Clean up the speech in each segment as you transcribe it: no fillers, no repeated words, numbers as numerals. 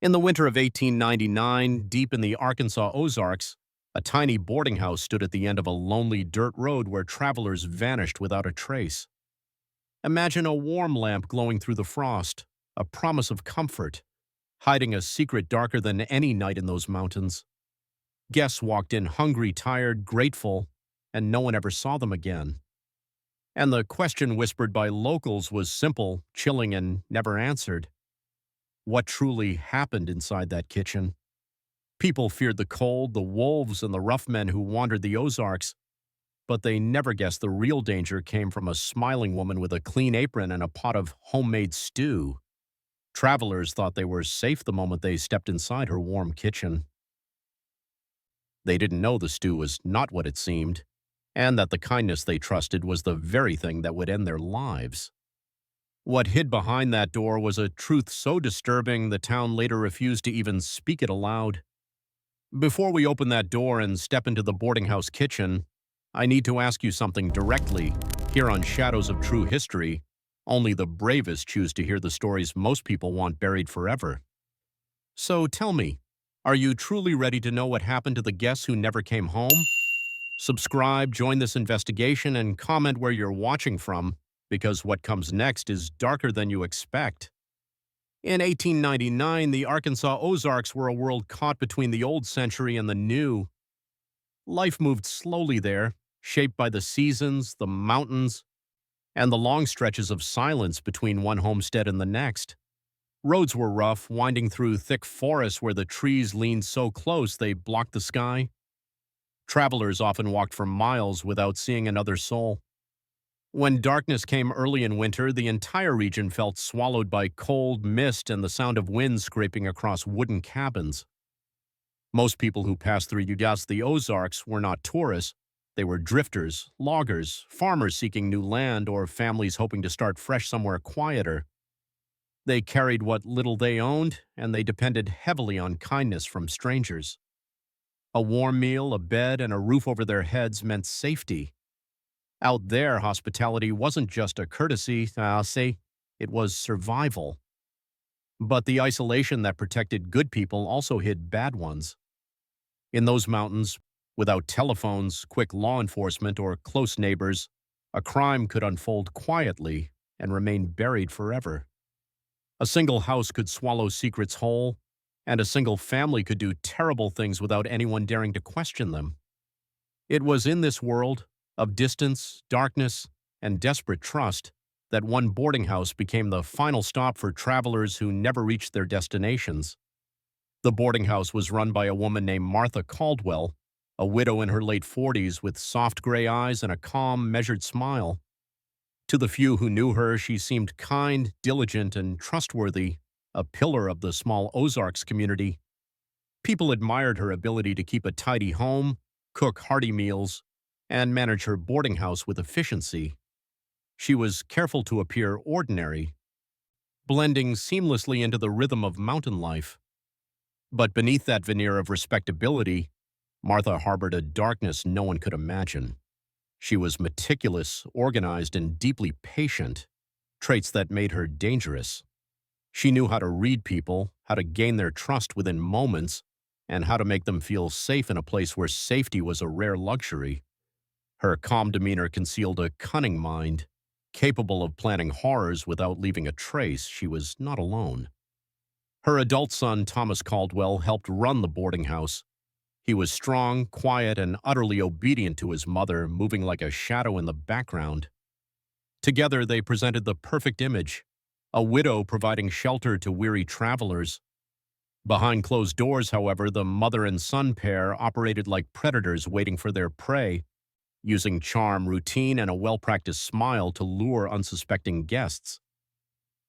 In the winter of 1899, deep in the Arkansas Ozarks, a tiny boarding house stood at the end of a lonely dirt road where travelers vanished without a trace. Imagine a warm lamp glowing through the frost, a promise of comfort, hiding a secret darker than any night in those mountains. Guests walked in hungry, tired, grateful, and no one ever saw them again. And the question whispered by locals was simple, chilling, and never answered. What truly happened inside that kitchen? People feared the cold, the wolves, and the rough men who wandered the Ozarks, but they never guessed the real danger came from a smiling woman with a clean apron and a pot of homemade stew. Travelers thought they were safe the moment they stepped inside her warm kitchen. They didn't know the stew was not what it seemed, and that the kindness they trusted was the very thing that would end their lives. What hid behind that door was a truth so disturbing the town later refused to even speak it aloud. Before we open that door and step into the boarding house kitchen, I need to ask you something directly. Here on Shadows of True History, only the bravest choose to hear the stories most people want buried forever. So tell me, are you truly ready to know what happened to the guests who never came home? Subscribe, join this investigation, and comment where you're watching from, because what comes next is darker than you expect. In 1899, the Arkansas Ozarks were a world caught between the old century and the new. Life moved slowly there, shaped by the seasons, the mountains, and the long stretches of silence between one homestead and the next. Roads were rough, winding through thick forests where the trees leaned so close they blocked the sky. Travelers often walked for miles without seeing another soul. When darkness came early in winter, the entire region felt swallowed by cold, mist, and the sound of wind scraping across wooden cabins. Most people who passed through the Ozarks were not tourists. They were drifters, loggers, farmers seeking new land, or families hoping to start fresh somewhere quieter. They carried what little they owned, and they depended heavily on kindness from strangers. A warm meal, a bed, and a roof over their heads meant safety. Out there, hospitality wasn't just a courtesy, it was survival. But the isolation that protected good people also hid bad ones. In those mountains, without telephones, quick law enforcement, or close neighbors, a crime could unfold quietly and remain buried forever. A single house could swallow secrets whole, and a single family could do terrible things without anyone daring to question them. It was in this world of distance, darkness, and desperate trust that one boarding house became the final stop for travelers who never reached their destinations. The boarding house was run by a woman named Martha Caldwell, a widow in her late 40s with soft gray eyes and a calm, measured smile. To the few who knew her, she seemed kind, diligent, and trustworthy, a pillar of the small Ozarks community. People admired her ability to keep a tidy home, cook hearty meals, and manage her boarding house with efficiency. She was careful to appear ordinary, blending seamlessly into the rhythm of mountain life. But beneath that veneer of respectability, Martha harbored a darkness no one could imagine. She was meticulous, organized, and deeply patient, traits that made her dangerous. She knew how to read people, how to gain their trust within moments, and how to make them feel safe in a place where safety was a rare luxury. Her calm demeanor concealed a cunning mind, capable of planning horrors without leaving a trace. She was not alone. Her adult son, Thomas Caldwell, helped run the boarding house. He was strong, quiet, and utterly obedient to his mother, moving like a shadow in the background. Together, they presented the perfect image, a widow providing shelter to weary travelers. Behind closed doors, however, the mother and son pair operated like predators waiting for their prey, using charm, routine, and a well-practiced smile to lure unsuspecting guests.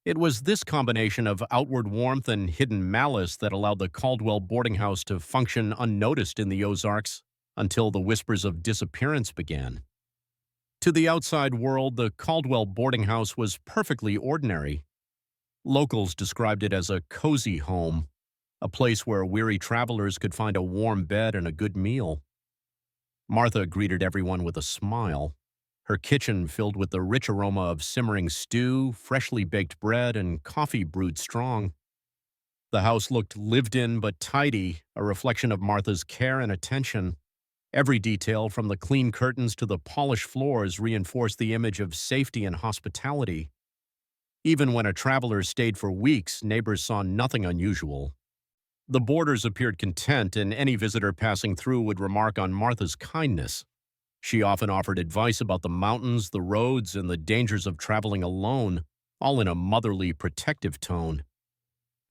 It was this combination of outward warmth and hidden malice that allowed the Caldwell boarding house to function unnoticed in the Ozarks until the whispers of disappearance began. To the outside world, the Caldwell boarding house was perfectly ordinary. Locals described it as a cozy home, a place where weary travelers could find a warm bed and a good meal. Martha greeted everyone with a smile, her kitchen filled with the rich aroma of simmering stew, freshly baked bread, and coffee brewed strong. The house looked lived in but tidy, a reflection of Martha's care and attention. Every detail, from the clean curtains to the polished floors, reinforced the image of safety and hospitality. Even when a traveler stayed for weeks, neighbors saw nothing unusual. The boarders appeared content, and any visitor passing through would remark on Martha's kindness. She often offered advice about the mountains, the roads, and the dangers of traveling alone, all in a motherly, protective tone.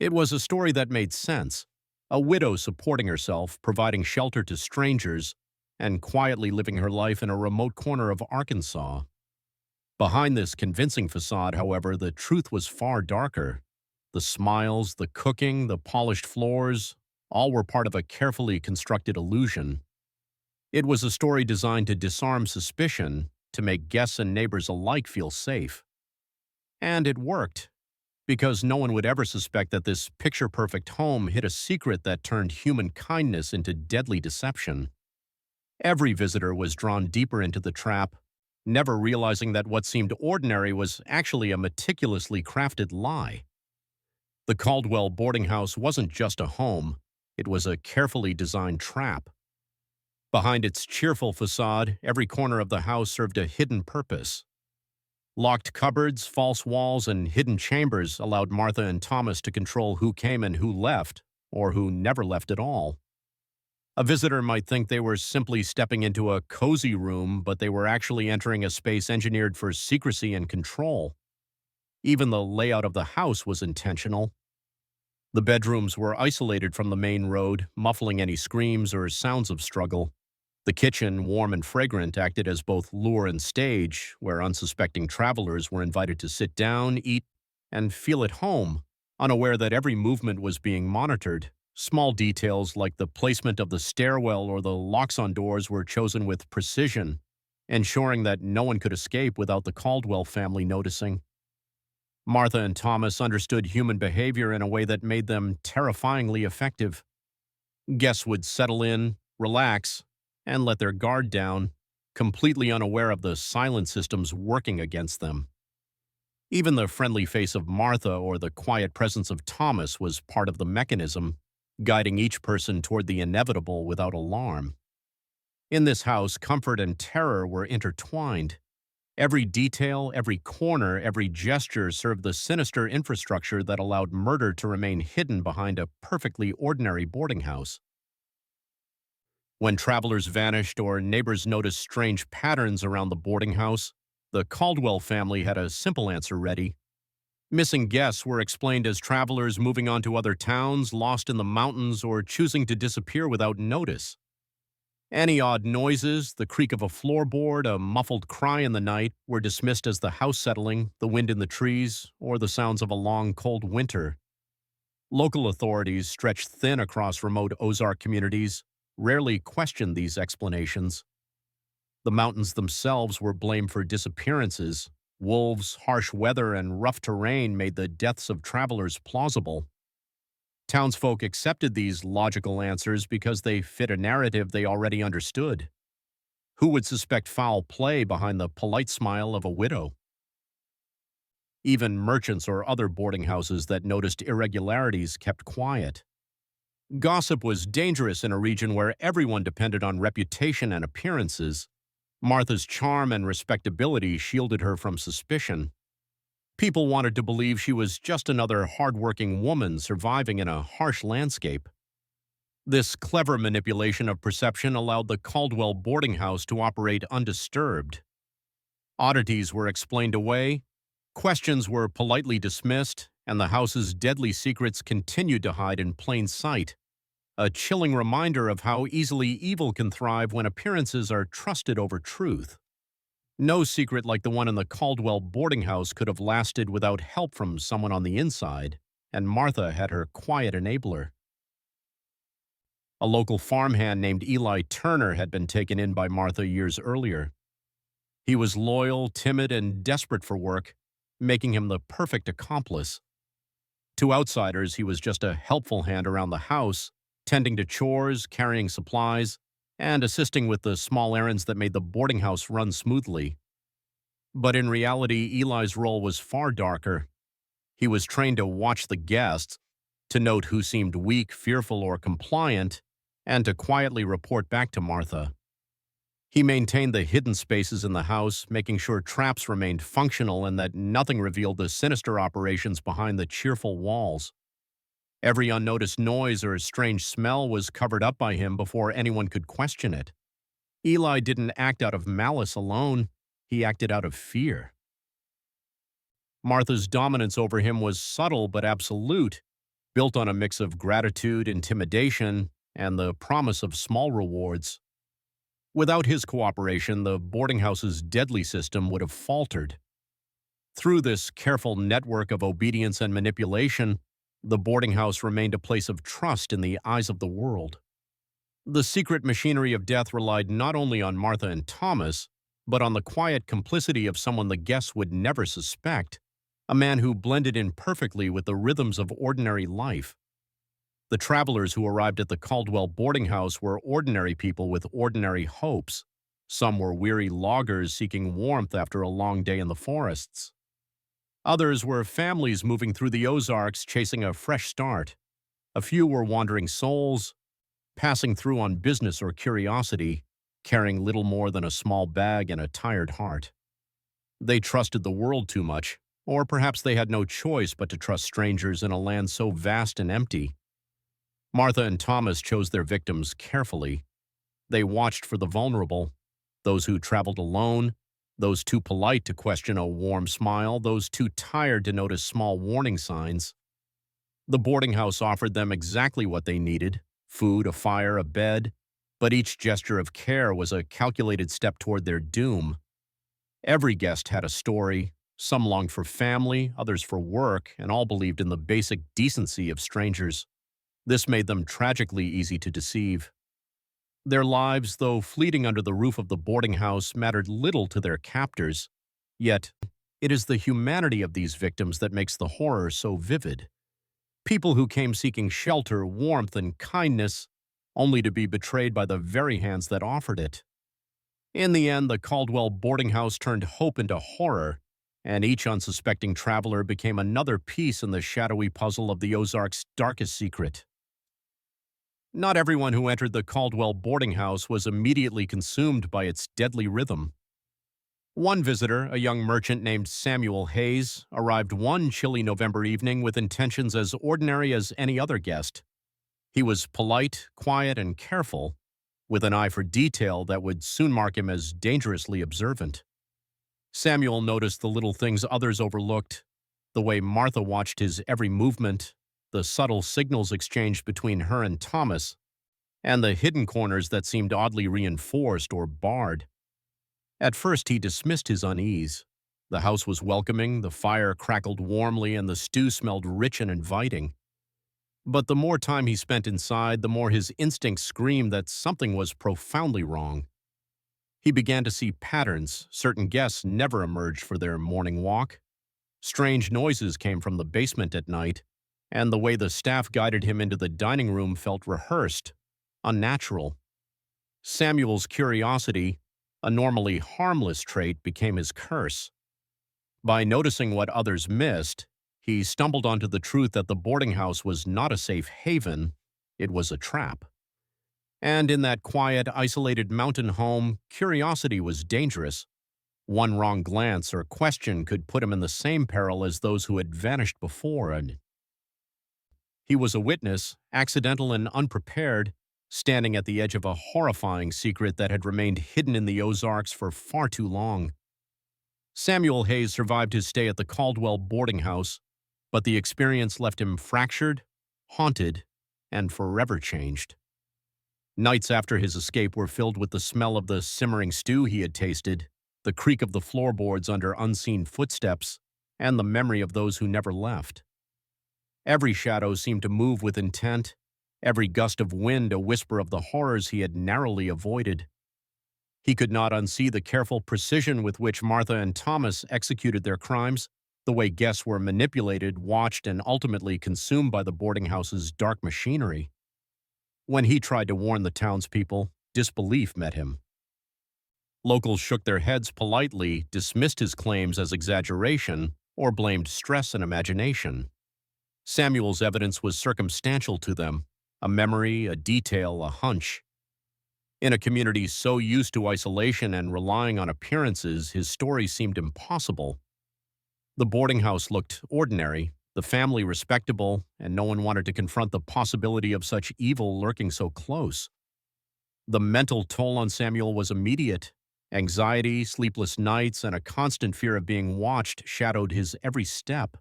It was a story that made sense. A widow supporting herself, providing shelter to strangers, and quietly living her life in a remote corner of Arkansas. Behind this convincing facade, however, the truth was far darker. The smiles, the cooking, the polished floors, all were part of a carefully constructed illusion. It was a story designed to disarm suspicion, to make guests and neighbors alike feel safe. And it worked, because no one would ever suspect that this picture-perfect home hid a secret that turned human kindness into deadly deception. Every visitor was drawn deeper into the trap, never realizing that what seemed ordinary was actually a meticulously crafted lie. The Caldwell boarding house wasn't just a home, it was a carefully designed trap. Behind its cheerful facade, every corner of the house served a hidden purpose. Locked cupboards, false walls, and hidden chambers allowed Martha and Thomas to control who came and who left, or who never left at all. A visitor might think they were simply stepping into a cozy room, but they were actually entering a space engineered for secrecy and control. Even the layout of the house was intentional. The bedrooms were isolated from the main road, muffling any screams or sounds of struggle. The kitchen, warm and fragrant, acted as both lure and stage, where unsuspecting travelers were invited to sit down, eat, and feel at home, unaware that every movement was being monitored. Small details like the placement of the stairwell or the locks on doors were chosen with precision, ensuring that no one could escape without the Caldwell family noticing. Martha and Thomas understood human behavior in a way that made them terrifyingly effective. Guests would settle in, relax, and let their guard down, completely unaware of the silent systems working against them. Even the friendly face of Martha or the quiet presence of Thomas was part of the mechanism, guiding each person toward the inevitable without alarm. In this house, comfort and terror were intertwined. Every detail, every corner, every gesture served the sinister infrastructure that allowed murder to remain hidden behind a perfectly ordinary boarding house. When travelers vanished or neighbors noticed strange patterns around the boarding house, the Caldwell family had a simple answer ready. Missing guests were explained as travelers moving on to other towns, lost in the mountains, or choosing to disappear without notice. Any odd noises, the creak of a floorboard, a muffled cry in the night, were dismissed as the house settling, the wind in the trees, or the sounds of a long, cold winter. Local authorities, stretched thin across remote Ozark communities, rarely questioned these explanations. The mountains themselves were blamed for disappearances. Wolves, harsh weather, and rough terrain made the deaths of travelers plausible. Townsfolk accepted these logical answers because they fit a narrative they already understood. Who would suspect foul play behind the polite smile of a widow? Even merchants or other boarding houses that noticed irregularities kept quiet. Gossip was dangerous in a region where everyone depended on reputation and appearances. Martha's charm and respectability shielded her from suspicion. People wanted to believe she was just another hard-working woman surviving in a harsh landscape. This clever manipulation of perception allowed the Caldwell boarding house to operate undisturbed. Oddities were explained away, questions were politely dismissed, and the house's deadly secrets continued to hide in plain sight. A chilling reminder of how easily evil can thrive when appearances are trusted over truth. No secret like the one in the Caldwell boarding house could have lasted without help from someone on the inside, and Martha had her quiet enabler. A local farmhand named Eli Turner had been taken in by Martha years earlier. He was loyal, timid, and desperate for work, making him the perfect accomplice. To outsiders, he was just a helpful hand around the house, tending to chores, carrying supplies, and assisting with the small errands that made the boarding house run smoothly. But in reality, Eli's role was far darker. He was trained to watch the guests, to note who seemed weak, fearful, or compliant, and to quietly report back to Martha. He maintained the hidden spaces in the house, making sure traps remained functional and that nothing revealed the sinister operations behind the cheerful walls. Every unnoticed noise or strange smell was covered up by him before anyone could question it. Eli didn't act out of malice alone, he acted out of fear. Martha's dominance over him was subtle but absolute, built on a mix of gratitude, intimidation, and the promise of small rewards. Without his cooperation, the boarding house's deadly system would have faltered. Through this careful network of obedience and manipulation, the boarding house remained a place of trust in the eyes of the world. The secret machinery of death relied not only on Martha and Thomas, but on the quiet complicity of someone the guests would never suspect, a man who blended in perfectly with the rhythms of ordinary life. The travelers who arrived at the Caldwell boarding house were ordinary people with ordinary hopes. Some were weary loggers seeking warmth after a long day in the forests. Others were families moving through the Ozarks chasing a fresh start. A few were wandering souls, passing through on business or curiosity, carrying little more than a small bag and a tired heart. They trusted the world too much, or perhaps they had no choice but to trust strangers in a land so vast and empty. Martha and Thomas chose their victims carefully. They watched for the vulnerable, those who traveled alone, those too polite to question a warm smile, those too tired to notice small warning signs. The boarding house offered them exactly what they needed: food, a fire, a bed, but each gesture of care was a calculated step toward their doom. Every guest had a story. Some longed for family, others for work, and all believed in the basic decency of strangers. This made them tragically easy to deceive. Their lives, though fleeting under the roof of the boarding house, mattered little to their captors. Yet, it is the humanity of these victims that makes the horror so vivid. People who came seeking shelter, warmth, and kindness, only to be betrayed by the very hands that offered it. In the end, the Caldwell boarding house turned hope into horror, and each unsuspecting traveler became another piece in the shadowy puzzle of the Ozark's darkest secret. Not everyone who entered the Caldwell boarding house was immediately consumed by its deadly rhythm. One visitor, a young merchant named Samuel Hayes, arrived one chilly November evening with intentions as ordinary as any other guest. He was polite, quiet, and careful, with an eye for detail that would soon mark him as dangerously observant. Samuel noticed the little things others overlooked, the way Martha watched his every movement, the subtle signals exchanged between her and Thomas, and the hidden corners that seemed oddly reinforced or barred. At first he dismissed his unease. The house was welcoming, the fire crackled warmly, and the stew smelled rich and inviting. But the more time he spent inside, the more his instincts screamed that something was profoundly wrong. He began to see patterns. Certain guests never emerged for their morning walk. Strange noises came from the basement at night, and the way the staff guided him into the dining room felt rehearsed, unnatural. Samuel's curiosity, a normally harmless trait, became his curse. By noticing what others missed, he stumbled onto the truth that the boarding house was not a safe haven, it was a trap. And in that quiet, isolated mountain home, curiosity was dangerous. One wrong glance or question could put him in the same peril as those who had vanished before, and he was a witness, accidental and unprepared, standing at the edge of a horrifying secret that had remained hidden in the Ozarks for far too long. Samuel Hayes survived his stay at the Caldwell boarding house, but the experience left him fractured, haunted, and forever changed. Nights after his escape were filled with the smell of the simmering stew he had tasted, the creak of the floorboards under unseen footsteps, and the memory of those who never left. Every shadow seemed to move with intent, every gust of wind a whisper of the horrors he had narrowly avoided. He could not unsee the careful precision with which Martha and Thomas executed their crimes, the way guests were manipulated, watched, and ultimately consumed by the boarding house's dark machinery. When he tried to warn the townspeople, disbelief met him. Locals shook their heads politely, dismissed his claims as exaggeration, or blamed stress and imagination. Samuel's evidence was circumstantial to them, a memory, a detail, a hunch. In a community so used to isolation and relying on appearances, his story seemed impossible. The boarding house looked ordinary, the family respectable, and no one wanted to confront the possibility of such evil lurking so close. The mental toll on Samuel was immediate. Anxiety, sleepless nights, and a constant fear of being watched shadowed his every step.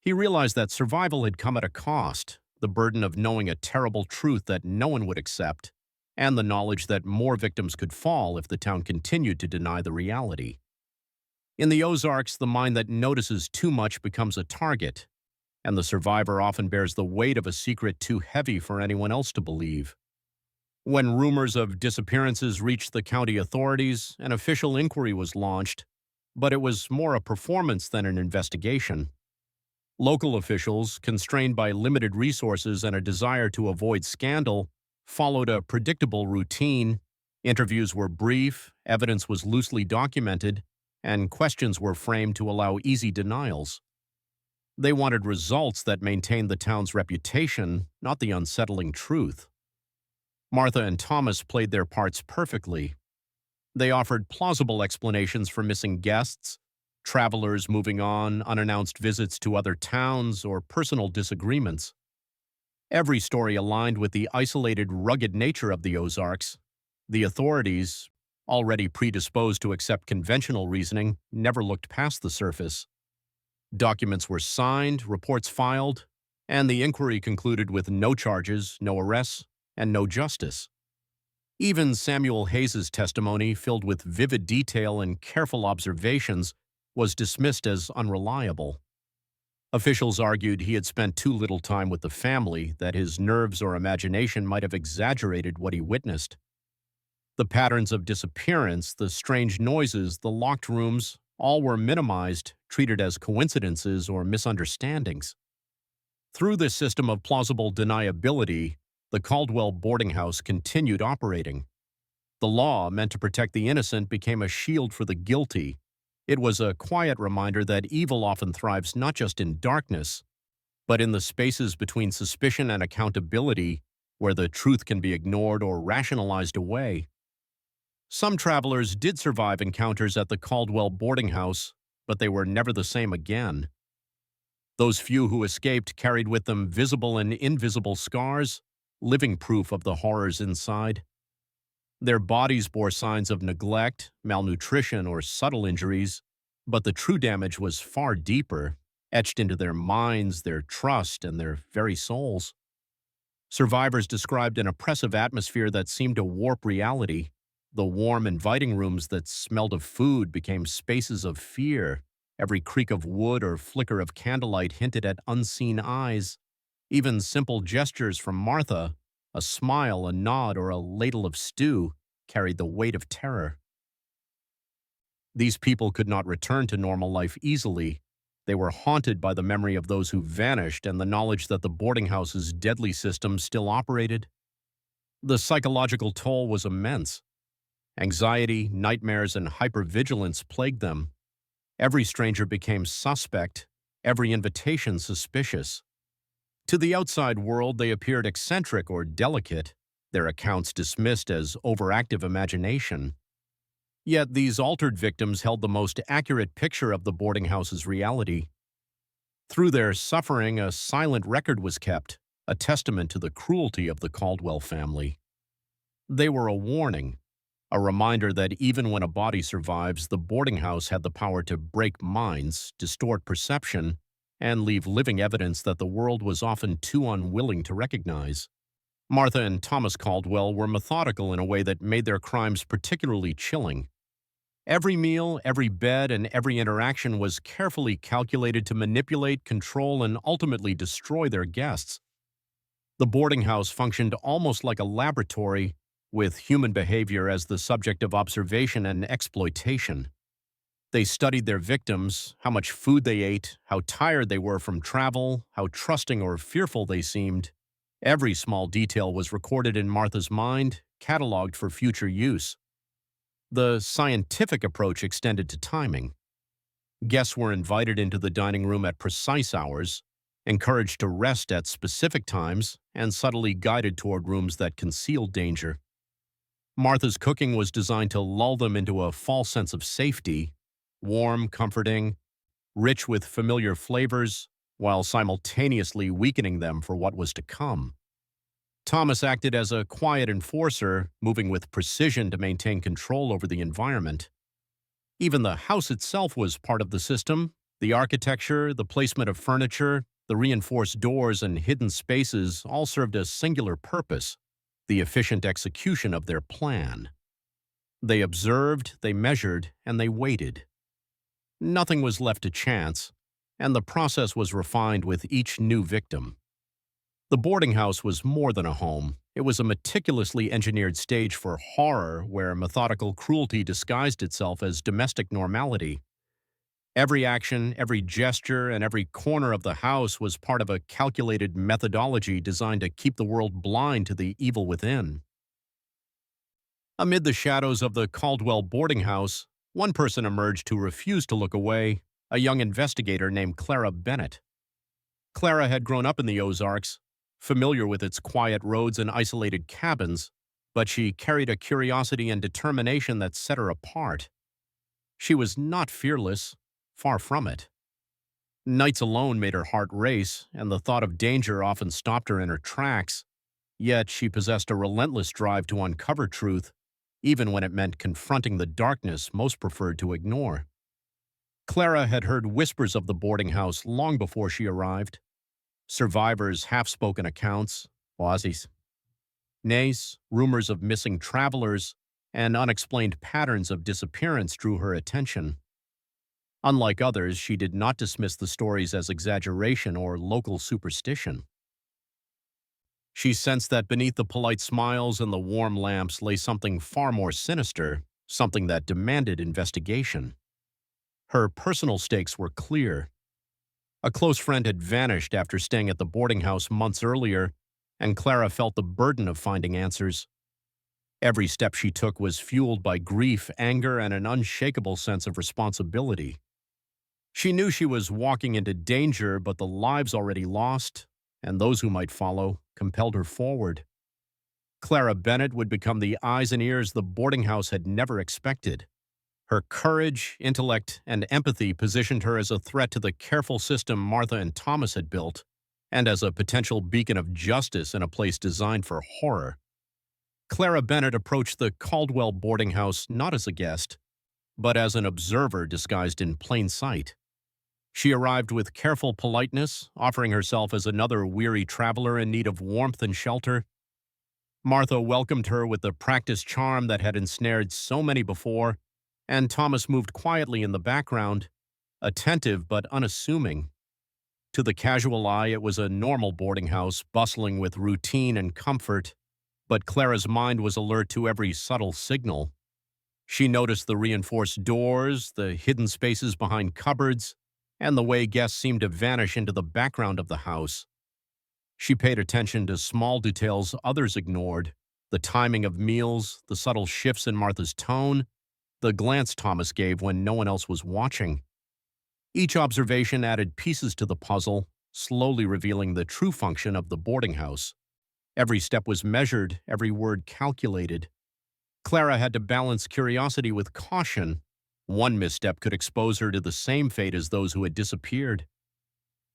He realized that survival had come at a cost, the burden of knowing a terrible truth that no one would accept, and the knowledge that more victims could fall if the town continued to deny the reality. In the Ozarks, the mind that notices too much becomes a target, and the survivor often bears the weight of a secret too heavy for anyone else to believe. When rumors of disappearances reached the county authorities, an official inquiry was launched, but it was more a performance than an investigation. Local officials, constrained by limited resources and a desire to avoid scandal, followed a predictable routine. Interviews were brief, evidence was loosely documented, and questions were framed to allow easy denials. They wanted results that maintained the town's reputation, not the unsettling truth. Martha and Thomas played their parts perfectly. They offered plausible explanations for missing guests, travelers moving on, unannounced visits to other towns, or personal disagreements. Every story aligned with the isolated, rugged nature of the Ozarks. The authorities, already predisposed to accept conventional reasoning, never looked past the surface. Documents were signed, reports filed, and the inquiry concluded with no charges, no arrests, and no justice. Even Samuel Hayes's testimony, filled with vivid detail and careful observations, was dismissed as unreliable. Officials argued he had spent too little time with the family, that his nerves or imagination might have exaggerated what he witnessed. The patterns of disappearance, the strange noises, the locked rooms, all were minimized, treated as coincidences or misunderstandings. Through this system of plausible deniability, the Caldwell boarding house continued operating. The law, meant to protect the innocent, became a shield for the guilty. It was a quiet reminder that evil often thrives not just in darkness, but in the spaces between suspicion and accountability, where the truth can be ignored or rationalized away. Some travelers did survive encounters at the Caldwell boarding house, but they were never the same again. Those few who escaped carried with them visible and invisible scars, living proof of the horrors inside. Their bodies bore signs of neglect, malnutrition, or subtle injuries, but the true damage was far deeper, etched into their minds, their trust, and their very souls. Survivors described an oppressive atmosphere that seemed to warp reality. The warm, inviting rooms that smelled of food became spaces of fear. Every creak of wood or flicker of candlelight hinted at unseen eyes. Even simple gestures from Martha, a smile, a nod, or a ladle of stew, carried the weight of terror. These people could not return to normal life easily. They were haunted by the memory of those who vanished and the knowledge that the boarding house's deadly system still operated. The psychological toll was immense. Anxiety, nightmares, and hypervigilance plagued them. Every stranger became suspect, every invitation suspicious. To the outside world, they appeared eccentric or delicate, their accounts dismissed as overactive imagination. Yet these altered victims held the most accurate picture of the boarding house's reality. Through their suffering, a silent record was kept, a testament to the cruelty of the Caldwell family. They were a warning, a reminder that even when a body survives, the boarding house had the power to break minds, distort perception, and leave living evidence that the world was often too unwilling to recognize. Martha and Thomas Caldwell were methodical in a way that made their crimes particularly chilling. Every meal, every bed, and every interaction was carefully calculated to manipulate, control, and ultimately destroy their guests. The boarding house functioned almost like a laboratory, with human behavior as the subject of observation and exploitation. They studied their victims, how much food they ate, how tired they were from travel, how trusting or fearful they seemed. Every small detail was recorded in Martha's mind, cataloged for future use. The scientific approach extended to timing. Guests were invited into the dining room at precise hours. encouraged to rest at specific times, and subtly guided toward rooms that concealed danger. Martha's cooking was designed to lull them into a false sense of safety, warm, comforting, rich with familiar flavors, while simultaneously weakening them for what was to come. Thomas acted as a quiet enforcer, moving with precision to maintain control over the environment. Even the house itself was part of the system. The architecture, the placement of furniture, the reinforced doors and hidden spaces all served a singular purpose: the efficient execution of their plan. They observed, they measured, and they waited. Nothing was left to chance, and the process was refined with each new victim. The boarding house was more than a home. It was a meticulously engineered stage for horror where methodical cruelty disguised itself as domestic normality. Every action, every gesture, and every corner of the house was part of a calculated methodology designed to keep the world blind to the evil within. Amid the shadows of the Caldwell boarding house, one person emerged who refused to look away, a young investigator named Clara Bennett. Clara had grown up in the Ozarks, familiar with its quiet roads and isolated cabins, but she carried a curiosity and determination that set her apart. She was not fearless, far from it. Nights alone made her heart race, and the thought of danger often stopped her in her tracks, yet she possessed a relentless drive to uncover truth, even when it meant confronting the darkness most preferred to ignore. Clara had heard whispers of the boarding house long before she arrived. Survivors' half-spoken accounts, voices, nays, rumors of missing travelers, and unexplained patterns of disappearance drew her attention. Unlike others, she did not dismiss the stories as exaggeration or local superstition. She sensed that beneath the polite smiles and the warm lamps lay something far more sinister, something that demanded investigation. Her personal stakes were clear. A close friend had vanished after staying at the boarding house months earlier, and Clara felt the burden of finding answers. Every step she took was fueled by grief, anger, and an unshakable sense of responsibility. She knew she was walking into danger, but the lives already lost, and those who might follow, compelled her forward. Clara Bennett would become the eyes and ears the boarding house had never expected. Her courage, intellect, and empathy positioned her as a threat to the careful system Martha and Thomas had built, and as a potential beacon of justice in a place designed for horror. Clara Bennett approached the Caldwell boarding house not as a guest, but as an observer disguised in plain sight. She arrived with careful politeness, offering herself as another weary traveler in need of warmth and shelter. Martha welcomed her with the practiced charm that had ensnared so many before, and Thomas moved quietly in the background, attentive but unassuming. To the casual eye, it was a normal boarding house, bustling with routine and comfort, but Clara's mind was alert to every subtle signal. She noticed the reinforced doors, the hidden spaces behind cupboards, and the way guests seemed to vanish into the background of the house. She paid attention to small details others ignored: the timing of meals, the subtle shifts in Martha's tone, the glance Thomas gave when no one else was watching. Each observation added pieces to the puzzle, slowly revealing the true function of the boarding house. Every step was measured, every word calculated. Clara had to balance curiosity with caution. One misstep could expose her to the same fate as those who had disappeared.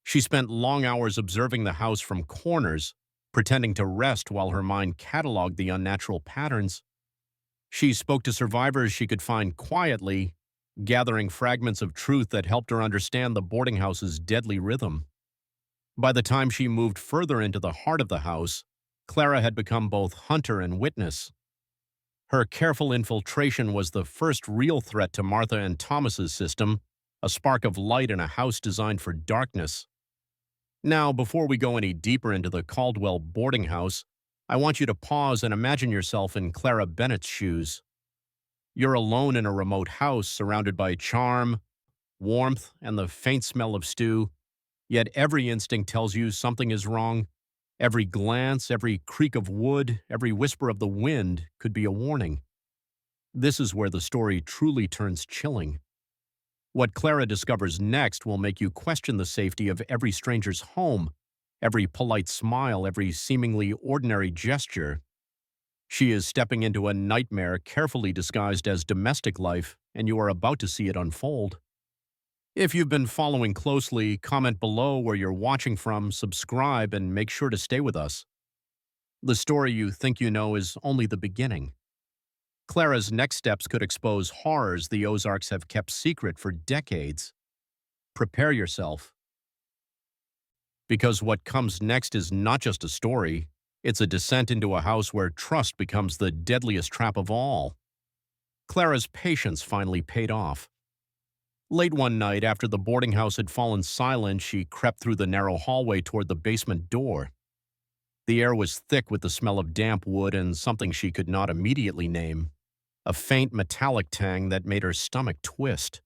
She spent long hours observing the house from corners, pretending to rest while her mind cataloged the unnatural patterns. She spoke to survivors she could find quietly, gathering fragments of truth that helped her understand the boarding house's deadly rhythm. By the time she moved further into the heart of the house, Clara had become both hunter and witness. Her careful infiltration was the first real threat to Martha and Thomas's system, a spark of light in a house designed for darkness. Now, before we go any deeper into the Caldwell boarding house, I want you to pause and imagine yourself in Clara Bennett's shoes. You're alone in a remote house surrounded by charm, warmth, and the faint smell of stew, yet every instinct tells you something is wrong. Every glance, every creak of wood, every whisper of the wind could be a warning. This is where the story truly turns chilling. What Clara discovers next will make you question the safety of every stranger's home, every polite smile, every seemingly ordinary gesture. She is stepping into a nightmare carefully disguised as domestic life, and you are about to see it unfold. If you've been following closely, comment below where you're watching from, subscribe, and make sure to stay with us. The story you think you know is only the beginning. Clara's next steps could expose horrors the Ozarks have kept secret for decades. Prepare yourself, because what comes next is not just a story, it's a descent into a house where trust becomes the deadliest trap of all. Clara's patience finally paid off. Late one night, after the boarding house had fallen silent, she crept through the narrow hallway toward the basement door. The air was thick with the smell of damp wood and something she could not immediately name, a faint metallic tang that made her stomach twist.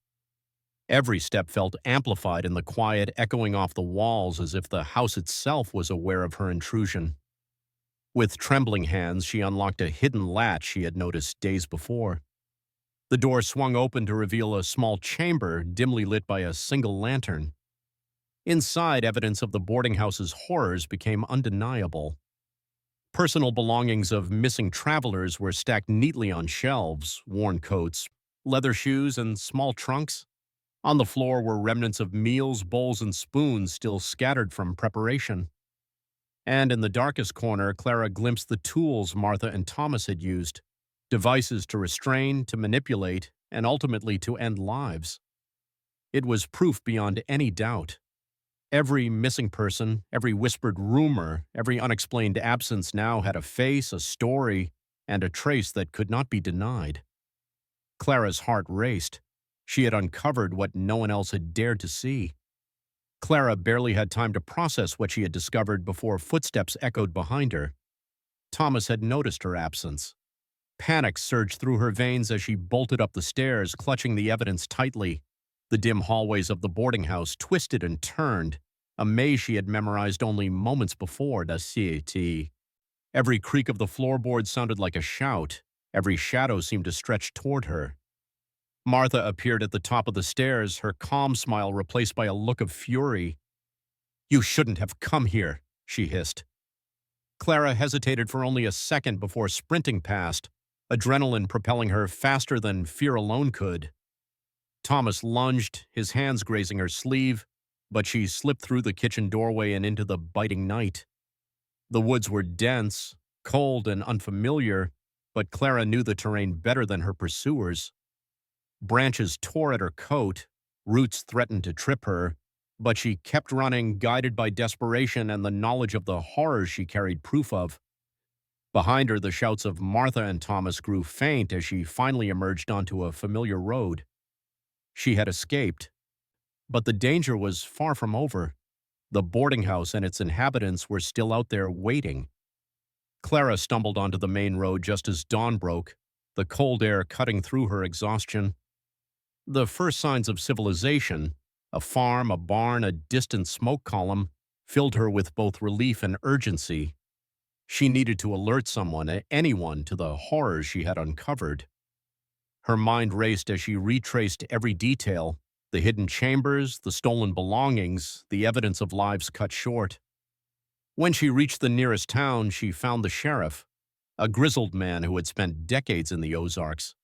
Every step felt amplified in the quiet, echoing off the walls as if the house itself was aware of her intrusion. With trembling hands, she unlocked a hidden latch she had noticed days before. The door swung open to reveal a small chamber dimly lit by a single lantern. Inside, evidence of the boarding house's horrors became undeniable. Personal belongings of missing travelers were stacked neatly on shelves, worn coats, leather shoes, and small trunks. On the floor were remnants of meals, bowls, and spoons still scattered from preparation. And in the darkest corner, Clara glimpsed the tools Martha and Thomas had used, devices to restrain, to manipulate, and ultimately to end lives. It was proof beyond any doubt. Every missing person, every whispered rumor, every unexplained absence now had a face, a story, and a trace that could not be denied. Clara's heart raced. She had uncovered what no one else had dared to see. Clara barely had time to process what she had discovered before footsteps echoed behind her. Thomas had noticed her absence. Panic surged through her veins as she bolted up the stairs, clutching the evidence tightly. The dim hallways of the boarding house twisted and turned, a maze she had memorized only moments before. Every creak of the floorboard sounded like a shout. Every shadow seemed to stretch toward her. Martha appeared at the top of the stairs, her calm smile replaced by a look of fury. "You shouldn't have come here," she hissed. Clara hesitated for only a second before sprinting past, adrenaline propelling her faster than fear alone could. Thomas lunged, his hands grazing her sleeve, but she slipped through the kitchen doorway and into the biting night. The woods were dense, cold, and unfamiliar, but Clara knew the terrain better than her pursuers. Branches tore at her coat, roots threatened to trip her, but she kept running, guided by desperation and the knowledge of the horrors she carried proof of. Behind her, the shouts of Martha and Thomas grew faint as she finally emerged onto a familiar road. She had escaped, but the danger was far from over. The boarding house and its inhabitants were still out there waiting. Clara stumbled onto the main road just as dawn broke, the cold air cutting through her exhaustion. The first signs of civilization, a farm, a barn, a distant smoke column, filled her with both relief and urgency. She needed to alert someone, anyone, to the horrors she had uncovered. Her mind raced as she retraced every detail, the hidden chambers, the stolen belongings, the evidence of lives cut short. When she reached the nearest town, she found the sheriff, a grizzled man who had spent decades in the Ozarks.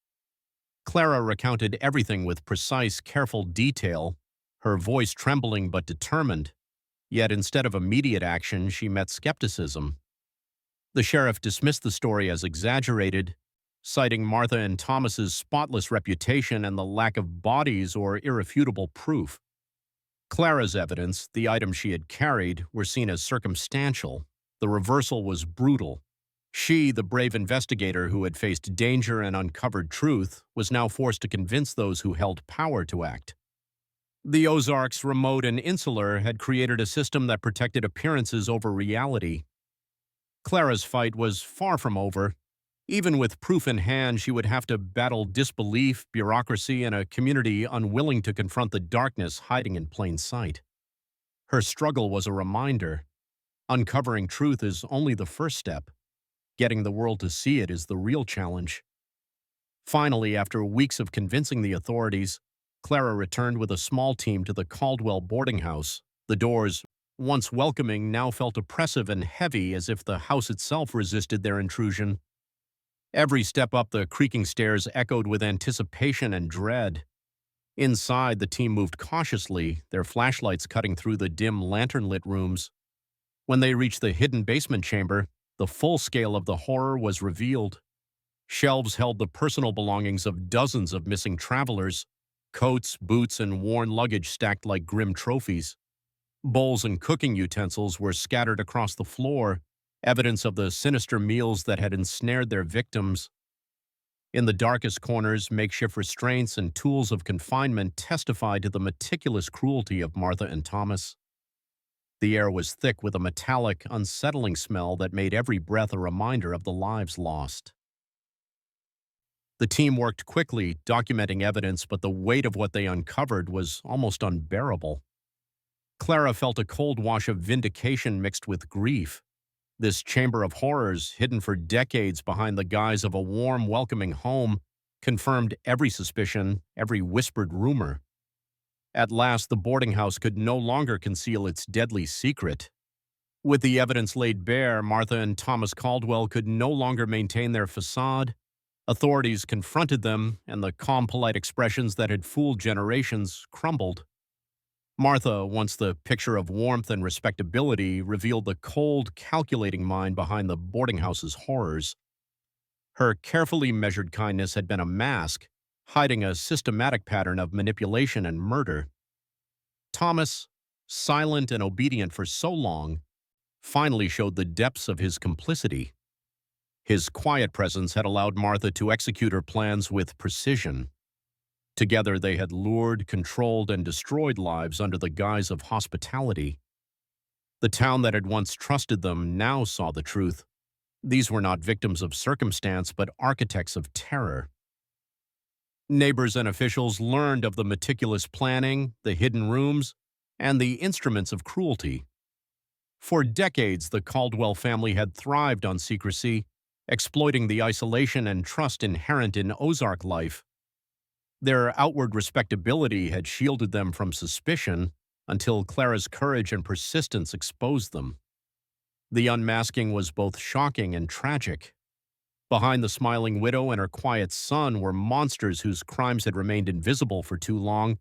Clara recounted everything with precise, careful detail, her voice trembling but determined. Yet instead of immediate action, she met skepticism. The sheriff dismissed the story as exaggerated, citing Martha and Thomas's spotless reputation and the lack of bodies or irrefutable proof. Clara's evidence, the items she had carried, were seen as circumstantial. The reversal was brutal. She, the brave investigator who had faced danger and uncovered truth, was now forced to convince those who held power to act. The Ozarks, remote and insular, had created a system that protected appearances over reality. Clara's fight was far from over. Even with proof in hand, she would have to battle disbelief, bureaucracy, and a community unwilling to confront the darkness hiding in plain sight. Her struggle was a reminder. Uncovering truth is only the first step. Getting the world to see it is the real challenge. Finally, after weeks of convincing the authorities, Clara returned with a small team to the Caldwell boarding house. The doors, once welcoming, now felt oppressive and heavy, as if the house itself resisted their intrusion. Every step up the creaking stairs echoed with anticipation and dread. Inside, the team moved cautiously, their flashlights cutting through the dim lantern-lit rooms. When they reached the hidden basement chamber, the full scale of the horror was revealed. Shelves held the personal belongings of dozens of missing travelers, coats, boots, and worn luggage stacked like grim trophies. Bowls and cooking utensils were scattered across the floor, evidence of the sinister meals that had ensnared their victims. In the darkest corners, makeshift restraints and tools of confinement testified to the meticulous cruelty of Martha and Thomas. The air was thick with a metallic, unsettling smell that made every breath a reminder of the lives lost. The team worked quickly, documenting evidence, but the weight of what they uncovered was almost unbearable. Clara felt a cold wash of vindication mixed with grief. This chamber of horrors, hidden for decades behind the guise of a warm, welcoming home, confirmed every suspicion, every whispered rumor. At last, the boarding house could no longer conceal its deadly secret. With the evidence laid bare, Martha and Thomas Caldwell could no longer maintain their facade. Authorities confronted them, and the calm, polite expressions that had fooled generations crumbled. Martha, once the picture of warmth and respectability, revealed the cold, calculating mind behind the boarding house's horrors. Her carefully measured kindness had been a mask, hiding a systematic pattern of manipulation and murder. Thomas, silent and obedient for so long, finally showed the depths of his complicity. His quiet presence had allowed Martha to execute her plans with precision. Together they had lured, controlled, and destroyed lives under the guise of hospitality. The town that had once trusted them now saw the truth. These were not victims of circumstance, but architects of terror. Neighbors and officials learned of the meticulous planning, the hidden rooms, and the instruments of cruelty. For decades, the Caldwell family had thrived on secrecy, exploiting the isolation and trust inherent in Ozark life. Their outward respectability had shielded them from suspicion until Clara's courage and persistence exposed them. The unmasking was both shocking and tragic. Behind the smiling widow and her quiet son were monsters whose crimes had remained invisible for too long,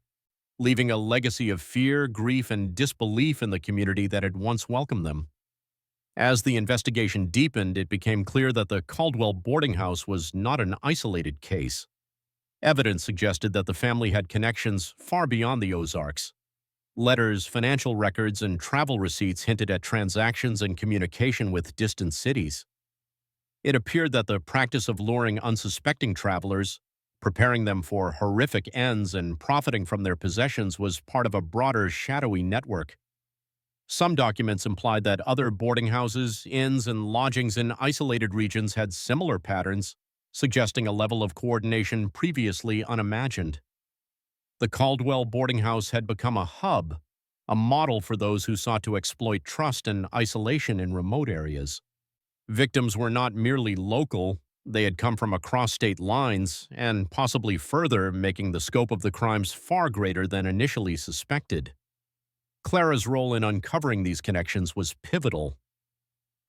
leaving a legacy of fear, grief, and disbelief in the community that had once welcomed them. As the investigation deepened, it became clear that the Caldwell boarding house was not an isolated case. Evidence suggested that the family had connections far beyond the Ozarks. Letters, financial records, and travel receipts hinted at transactions and communication with distant cities. It appeared that the practice of luring unsuspecting travelers, preparing them for horrific ends, and profiting from their possessions was part of a broader, shadowy network. Some documents implied that other boarding houses, inns, and lodgings in isolated regions had similar patterns, suggesting a level of coordination previously unimagined. The Caldwell boarding house had become a hub, a model for those who sought to exploit trust and isolation in remote areas. Victims were not merely local, they had come from across state lines, and possibly further, making the scope of the crimes far greater than initially suspected. Clara's role in uncovering these connections was pivotal.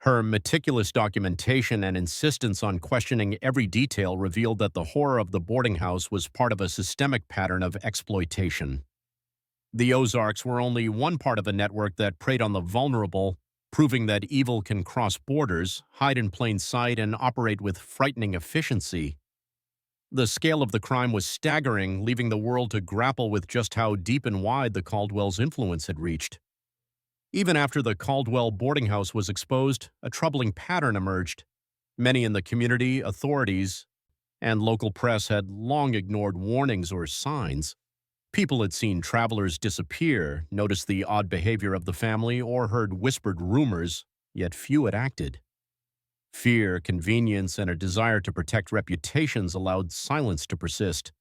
Her meticulous documentation and insistence on questioning every detail revealed that the horror of the boarding house was part of a systemic pattern of exploitation. The Ozarks were only one part of a network that preyed on the vulnerable, proving that evil can cross borders, hide in plain sight, and operate with frightening efficiency. The scale of the crime was staggering, leaving the world to grapple with just how deep and wide the Caldwells' influence had reached. Even after the Caldwell boarding house was exposed, a troubling pattern emerged. Many in the community, authorities, and local press had long ignored warnings or signs. People had seen travelers disappear, noticed the odd behavior of the family, or heard whispered rumors, yet few had acted. Fear, convenience, and a desire to protect reputations allowed silence to persist,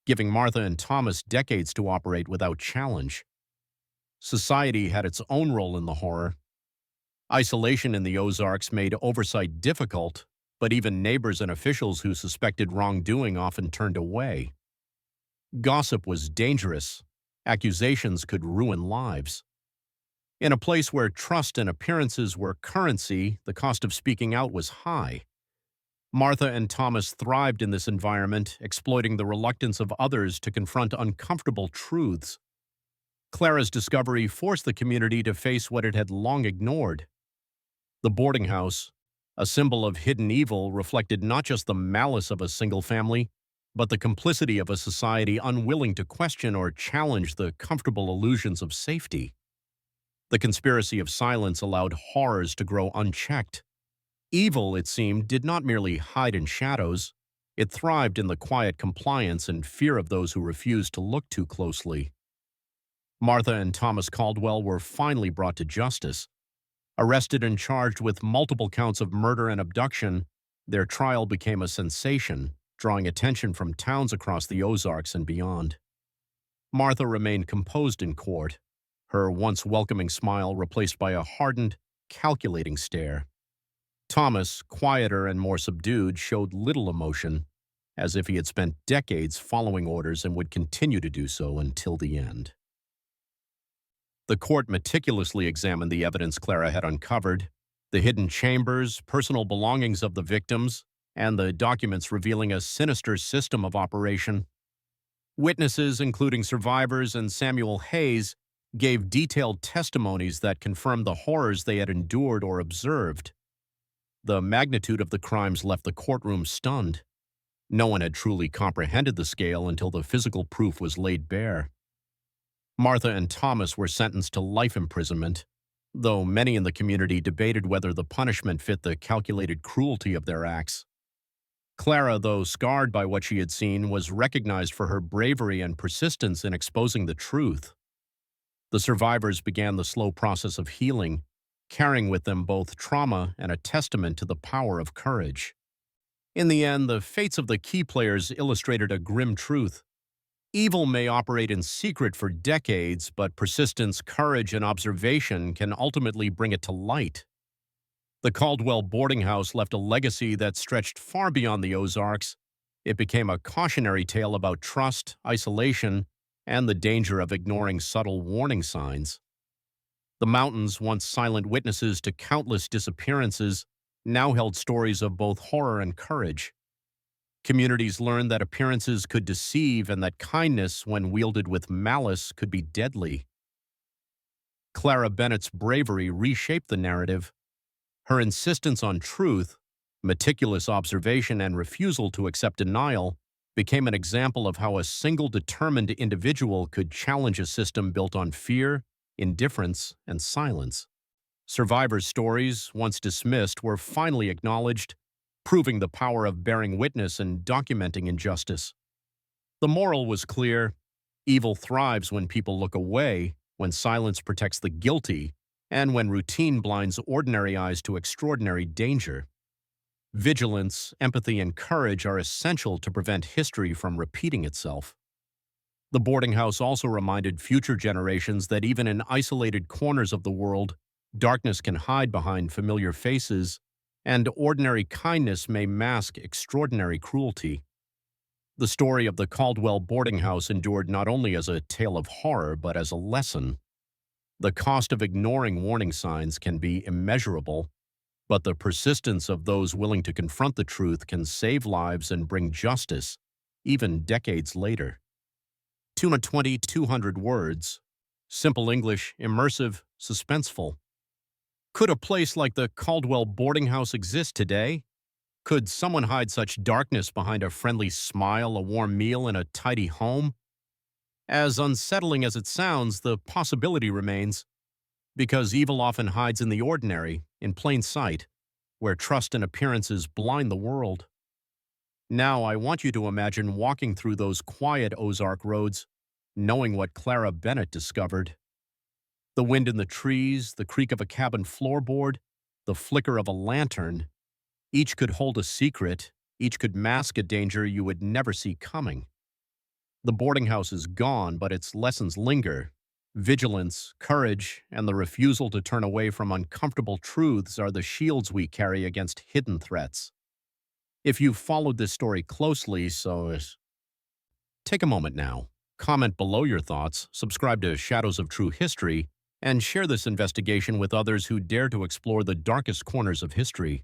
giving Martha and Thomas decades to operate without challenge. Society had its own role in the horror. Isolation in the Ozarks made oversight difficult, but even neighbors and officials who suspected wrongdoing often turned away. Gossip was dangerous. Accusations could ruin lives. In a place where trust and appearances were currency, the cost of speaking out was high. Martha and Thomas thrived in this environment, exploiting the reluctance of others to confront uncomfortable truths. Clara's discovery forced the community to face what it had long ignored. The boarding house, a symbol of hidden evil, reflected not just the malice of a single family, but the complicity of a society unwilling to question or challenge the comfortable illusions of safety. The conspiracy of silence allowed horrors to grow unchecked. Evil, it seemed, did not merely hide in shadows. It thrived in the quiet compliance and fear of those who refused to look too closely. Martha and Thomas Caldwell were finally brought to justice. Arrested and charged with multiple counts of murder and abduction, their trial became a sensation, drawing attention from towns across the Ozarks and beyond. Martha remained composed in court, her once welcoming smile replaced by a hardened, calculating stare. Thomas, quieter and more subdued, showed little emotion, as if he had spent decades following orders and would continue to do so until the end. The court meticulously examined the evidence Clara had uncovered, the hidden chambers, personal belongings of the victims, and the documents revealing a sinister system of operation. Witnesses, including survivors and Samuel Hayes, gave detailed testimonies that confirmed the horrors they had endured or observed. The magnitude of the crimes left the courtroom stunned. No one had truly comprehended the scale until the physical proof was laid bare. Martha and Thomas were sentenced to life imprisonment, though many in the community debated whether the punishment fit the calculated cruelty of their acts. Clara, though scarred by what she had seen, was recognized for her bravery and persistence in exposing the truth. The survivors began the slow process of healing, carrying with them both trauma and a testament to the power of courage. In the end, the fates of the key players illustrated a grim truth. Evil may operate in secret for decades, but persistence, courage, and observation can ultimately bring it to light. The Caldwell boarding house left a legacy that stretched far beyond the Ozarks. It became a cautionary tale about trust, isolation, and the danger of ignoring subtle warning signs. The mountains, once silent witnesses to countless disappearances, now held stories of both horror and courage. Communities learned that appearances could deceive and that kindness, when wielded with malice, could be deadly. Clara Bennett's bravery reshaped the narrative. Her insistence on truth, meticulous observation, and refusal to accept denial became an example of how a single determined individual could challenge a system built on fear, indifference, and silence. Survivors' stories, once dismissed, were finally acknowledged, proving the power of bearing witness and documenting injustice. The moral was clear: evil thrives when people look away, when silence protects the guilty, and when routine blinds ordinary eyes to extraordinary danger. Vigilance, empathy, and courage are essential to prevent history from repeating itself. The boarding house also reminded future generations that even in isolated corners of the world, darkness can hide behind familiar faces, and ordinary kindness may mask extraordinary cruelty. The story of the Caldwell boarding house endured not only as a tale of horror, but as a lesson. The cost of ignoring warning signs can be immeasurable, but the persistence of those willing to confront the truth can save lives and bring justice, even decades later. 200 words. Simple English, immersive, suspenseful. Could a place like the Caldwell boarding house exist today? Could someone hide such darkness behind a friendly smile, a warm meal, and a tidy home? As unsettling as it sounds, the possibility remains, because evil often hides in the ordinary, in plain sight, where trust and appearances blind the world. Now I want you to imagine walking through those quiet Ozark roads, knowing what Clara Bennett discovered. The wind in the trees, the creak of a cabin floorboard, the flicker of a lantern, each could hold a secret, each could mask a danger you would never see coming. The boarding house is gone, but its lessons linger. Vigilance, courage, and the refusal to turn away from uncomfortable truths are the shields we carry against hidden threats. If you've followed this story closely, Take a moment now. Comment below your thoughts, subscribe to Shadows of True History, and share this investigation with others who dare to explore the darkest corners of history.